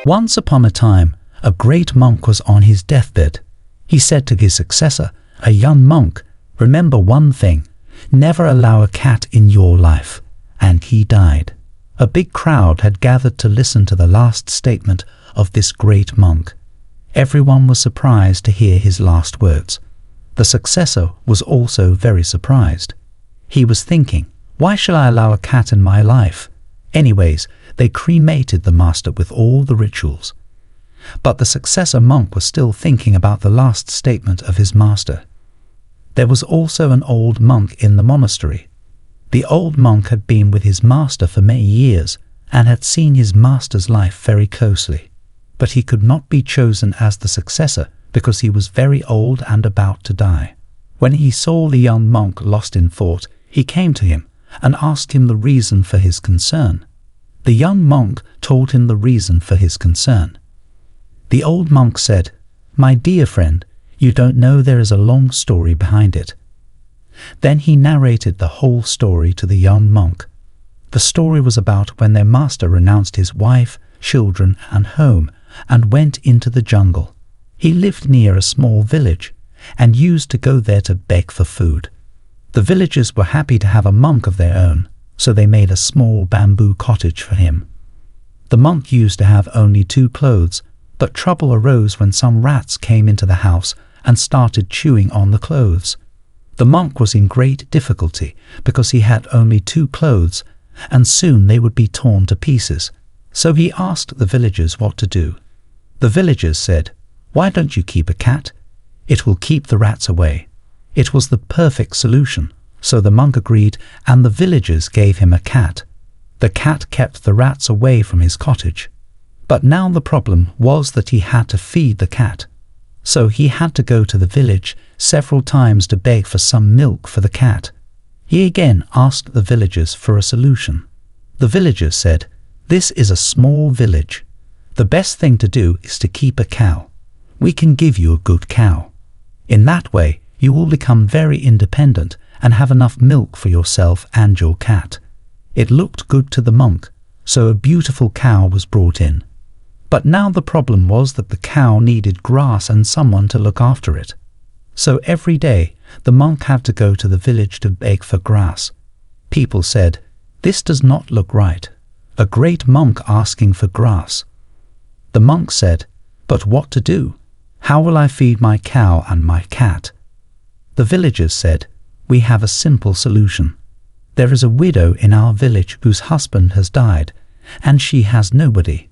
Once upon a time, a great monk was on his deathbed. He said to his successor, a young monk, remember one thing, never allow a cat in your life. And he died. A big crowd had gathered to listen to the last statement of this great monk. Everyone was surprised to hear his last words. The successor was also very surprised. He was thinking, why shall I allow a cat in my life? Anyways, they cremated the master with all the rituals. But the successor monk was still thinking about the last statement of his master. There was also an old monk in the monastery. The old monk had been with his master for many years and had seen his master's life very closely. But he could not be chosen as the successor because he was very old and about to die. When he saw the young monk lost in thought, he came to him and asked him the reason for his concern. The young monk told him the reason for his concern. The old monk said, "My dear friend, you don't know there is a long story behind it." Then he narrated the whole story to the young monk. The story was about when their master renounced his wife, children, and home and went into the jungle. He lived near a small village and used to go there to beg for food. The villagers were happy to have a monk of their own, so they made a small bamboo cottage for him. The monk used to have only 2 clothes, but trouble arose when some rats came into the house and started chewing on the clothes. The monk was in great difficulty because he had only 2 clothes, and soon they would be torn to pieces. So he asked the villagers what to do. The villagers said, "Why don't you keep a cat? It will keep the rats away." It was the perfect solution, so the monk agreed, and the villagers gave him a cat. The cat kept the rats away from his cottage. But now the problem was that he had to feed the cat. So he had to go to the village several times to beg for some milk for the cat. He again asked the villagers for a solution. The villagers said, "This is a small village. The best thing to do is to keep a cow. We can give you a good cow. In that way, you will become very independent and have enough milk for yourself and your cat." It looked good to the monk, so a beautiful cow was brought in. But now the problem was that the cow needed grass and someone to look after it. So every day, the monk had to go to the village to beg for grass. People said, "This does not look right. A great monk asking for grass." The monk said, "But what to do? How will I feed my cow and my cat?" The villagers said, "We have a simple solution. There is a widow in our village whose husband has died, and she has nobody.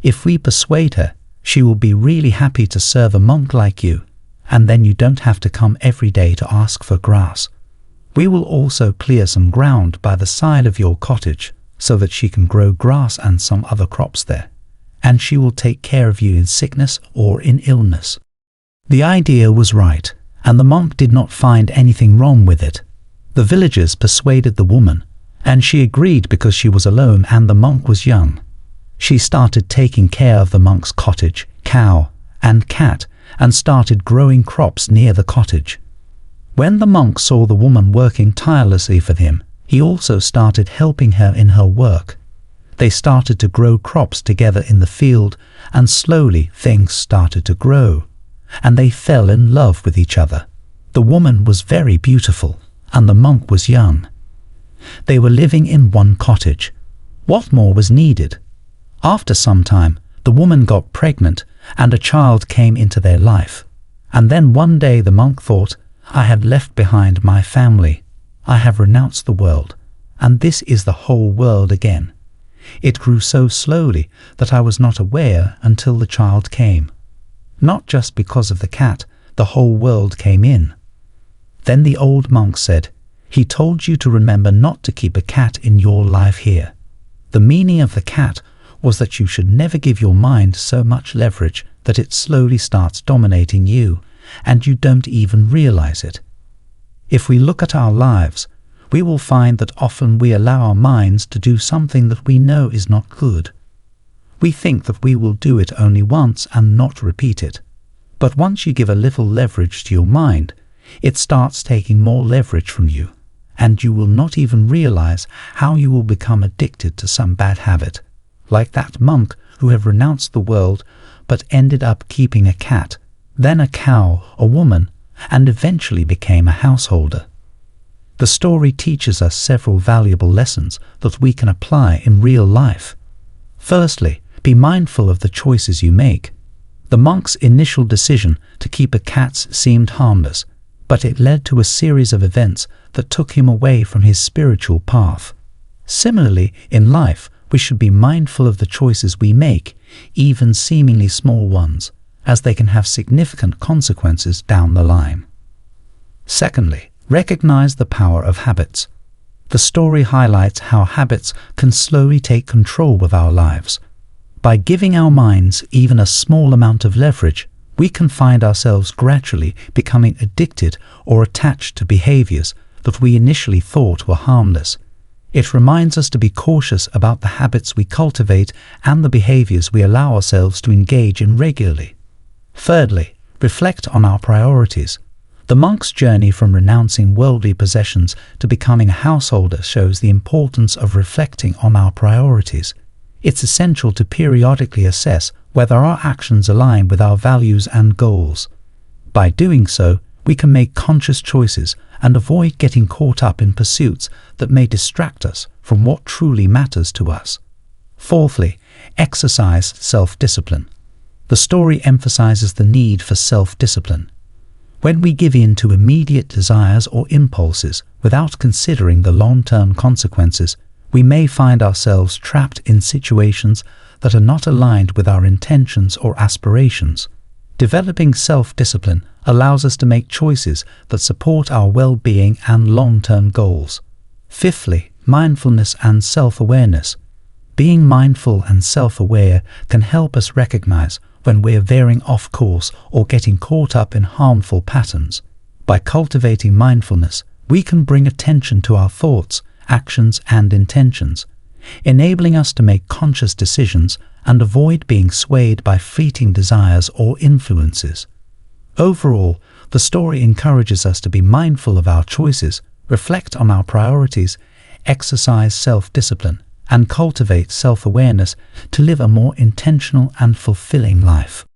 If we persuade her, she will be really happy to serve a monk like you, and then you don't have to come every day to ask for grass. We will also clear some ground by the side of your cottage so that she can grow grass and some other crops there, and she will take care of you in sickness or in illness." The idea was right, and the monk did not find anything wrong with it. The villagers persuaded the woman, and she agreed because she was alone and the monk was young. She started taking care of the monk's cottage, cow, and cat, and started growing crops near the cottage. When the monk saw the woman working tirelessly for him, he also started helping her in her work. They started to grow crops together in the field, and slowly things started to grow, and they fell in love with each other. The woman was very beautiful, and the monk was young. They were living in one cottage. What more was needed? After some time, the woman got pregnant, and a child came into their life. And then one day the monk thought, "I have left behind my family. I have renounced the world, and this is the whole world again. It grew so slowly that I was not aware until the child came. Not just because of the cat, the whole world came in." Then the old monk said, "He told you to remember not to keep a cat in your life here. The meaning of the cat was that you should never give your mind so much leverage that it slowly starts dominating you, and you don't even realize it. If we look at our lives, we will find that often we allow our minds to do something that we know is not good. We think that we will do it only once and not repeat it. But once you give a little leverage to your mind, it starts taking more leverage from you, and you will not even realize how you will become addicted to some bad habit. like that monk who had renounced the world but ended up keeping a cat, then a cow, a woman, and eventually became a householder. The story teaches us several valuable lessons that we can apply in real life. Firstly, be mindful of the choices you make. The monk's initial decision to keep a cat seemed harmless, but it led to a series of events that took him away from his spiritual path. Similarly, in life, we should be mindful of the choices we make, even seemingly small ones, as they can have significant consequences down the line. Secondly, recognize the power of habits. The story highlights how habits can slowly take control of our lives. By giving our minds even a small amount of leverage, we can find ourselves gradually becoming addicted or attached to behaviors that we initially thought were harmless. It reminds us to be cautious about the habits we cultivate and the behaviors we allow ourselves to engage in regularly. Thirdly, reflect on our priorities. The monk's journey from renouncing worldly possessions to becoming a householder shows the importance of reflecting on our priorities. It's essential to periodically assess whether our actions align with our values and goals. By doing so, we can make conscious choices and avoid getting caught up in pursuits that may distract us from what truly matters to us. Fourthly, exercise self-discipline. The story emphasizes the need for self-discipline. When we give in to immediate desires or impulses without considering the long-term consequences, we may find ourselves trapped in situations that are not aligned with our intentions or aspirations. Developing self-discipline allows us to make choices that support our well-being and long-term goals. Fifthly, mindfulness and self-awareness. Being mindful and self-aware can help us recognize when we're veering off course or getting caught up in harmful patterns. By cultivating mindfulness, we can bring attention to our thoughts, actions, and intentions, enabling us to make conscious decisions and avoid being swayed by fleeting desires or influences. Overall, the story encourages us to be mindful of our choices, reflect on our priorities, exercise self-discipline, and cultivate self-awareness to live a more intentional and fulfilling life.